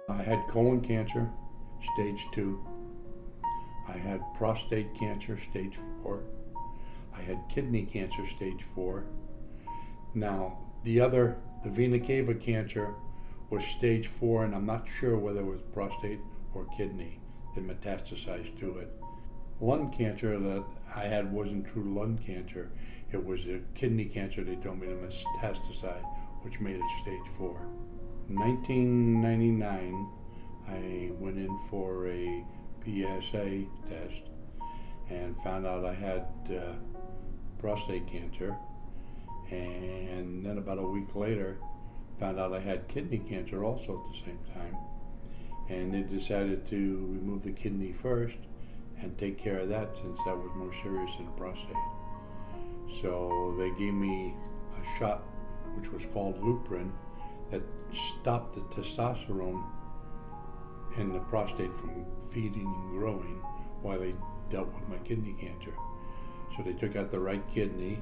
I had colon cancer, stage 2. I had prostate cancer, stage 4. I had kidney cancer, stage 4. Now, the Vena Cava cancer was stage 4, and I'm not sure whether it was prostate or kidney that metastasized to it. Lung cancer that I had wasn't true lung cancer. It was a kidney cancer they told me to metastasize, which made it stage 4. In 1999, I went in for a PSA test and found out I had prostate cancer, and then about a week later found out I had kidney cancer also at the same time, and they decided to remove the kidney first and take care of that since that was more serious than the prostate. So they gave me a shot which was called Luprin that stopped the testosterone in the prostate from feeding and growing while they dealt with my kidney cancer. So they took out the right kidney,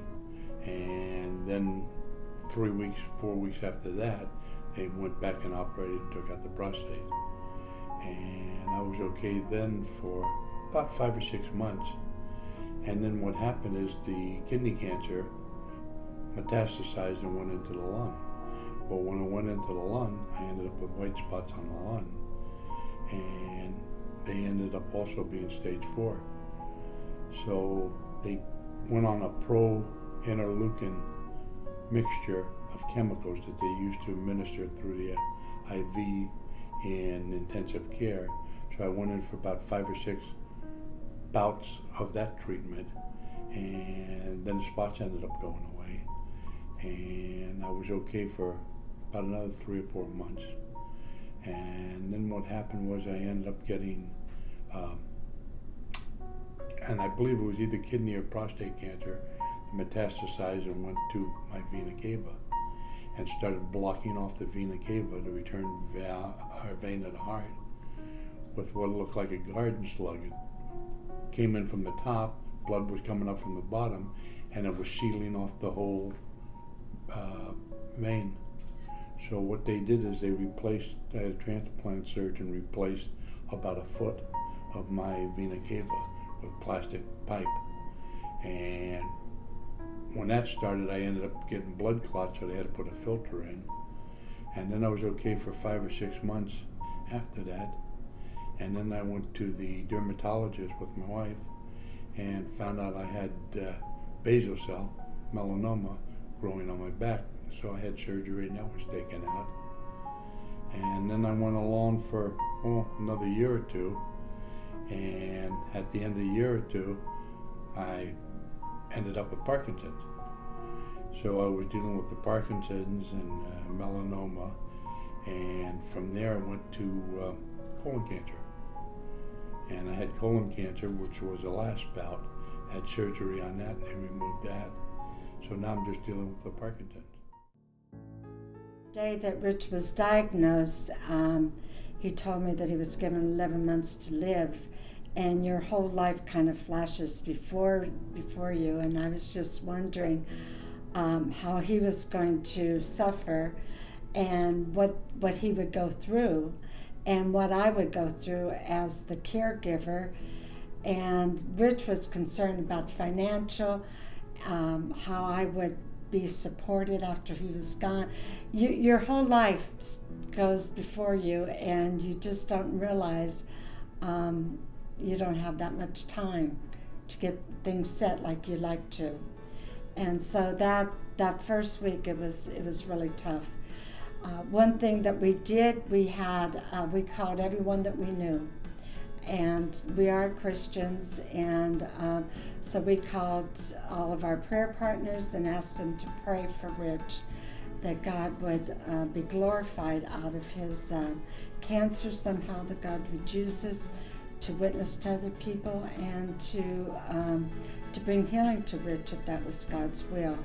and then 4 weeks after that, they went back and operated and took out the prostate. And I was okay then for about 5 or 6 months. And then what happened is the kidney cancer metastasized and went into the lung. Well, when it went into the lung, I ended up with white spots on the lung, and they ended up also being stage 4. So they went on a pro-interleukin mixture of chemicals that they used to administer through the IV in intensive care. So I went in for about 5 or 6 bouts of that treatment, and then the spots ended up going away, and I was okay for about another 3 or 4 months. And then what happened was I ended up getting, and I believe it was either kidney or prostate cancer, metastasized and went to my vena cava and started blocking off the vena cava to return our vein to the heart with what looked like a garden slug. It came in from the top, blood was coming up from the bottom, and it was sealing off the whole vein. So what they did is they replaced, I had a transplant surgeon replaced about a foot of my vena cava with plastic pipe. And when that started, I ended up getting blood clots, so they had to put a filter in. And then I was okay for 5 or 6 months after that. And then I went to the dermatologist with my wife and found out I had basal cell melanoma growing on my back. So I had surgery and that was taken out. And then I went along for another year or two. And at the end of the year or two, I ended up with Parkinson's. So I was dealing with the Parkinson's and melanoma. And from there I went to colon cancer. And I had colon cancer, which was the last bout. I had surgery on that and they removed that. So now I'm just dealing with the Parkinson's. The day that Rich was diagnosed, he told me that he was given 11 months to live, and your whole life kind of flashes before you. And I was just wondering how he was going to suffer, and what he would go through, and what I would go through as the caregiver. And Rich was concerned about financial, how I would be supported after he was gone. Your whole life goes before you, and you just don't realize you don't have that much time to get things set like you like to. And so that first week it was really tough. One thing that we did, we called everyone that we knew, and we are Christians, and so we called all of our prayer partners and asked them to pray for Rich, that God would be glorified out of his cancer somehow, that God would use us to witness to other people and to bring healing to Rich if that was God's will.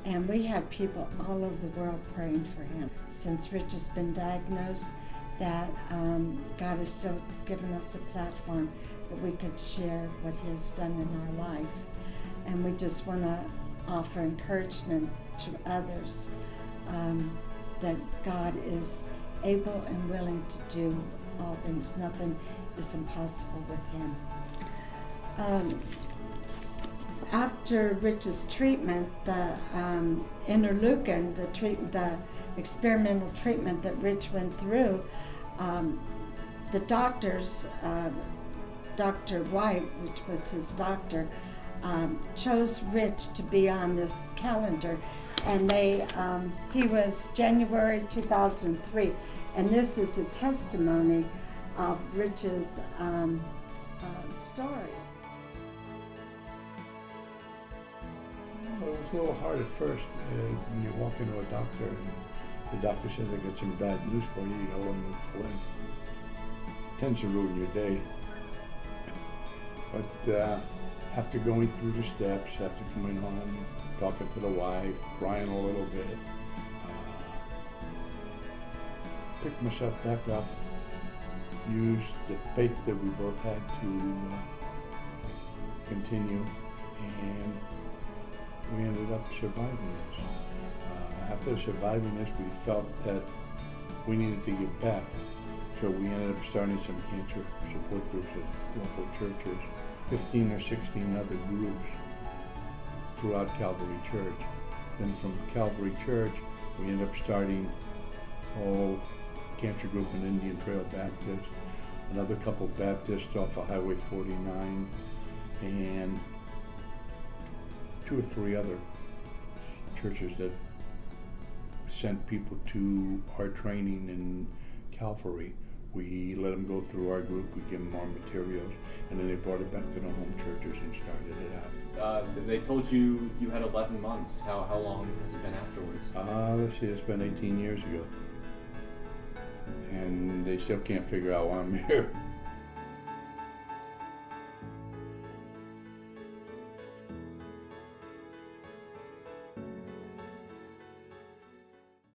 And we have people all over the world praying for him. Since Rich has been diagnosed, that God has still given us a platform that we could share what he has done in our life. And we just want to offer encouragement to others that God is able and willing to do all things. Nothing is impossible with him. After Rich's treatment, the interleukin, the experimental treatment that Rich went through, the doctors, Dr. White, which was his doctor, chose Rich to be on this calendar, and he was January 2003, and this is a testimony of Rich's story. Well, it was a little hard at first when you walk into a doctor and the doctor says, I got some bad news for you, you gotta let me explain. It tends to ruin your day. But after going through the steps, after coming home, talking to the wife, crying a little bit, picked myself back up, used the faith that we both had to continue, and we ended up surviving this. After surviving this, we felt that we needed to give back. So we ended up starting some cancer support groups at local churches, 15 or 16 other groups throughout Calvary Church. Then from Calvary Church, we ended up starting a cancer group in Indian Trail Baptist, another couple Baptists off of Highway 49, and 2 or 3 other churches that sent people to our training in Calvary. We let them go through our group, we give them our materials, and then they brought it back to the home churches and started it out. They told you you had 11 months. How long has it been afterwards? Let's see, it's been 18 years ago. And they still can't figure out why I'm here.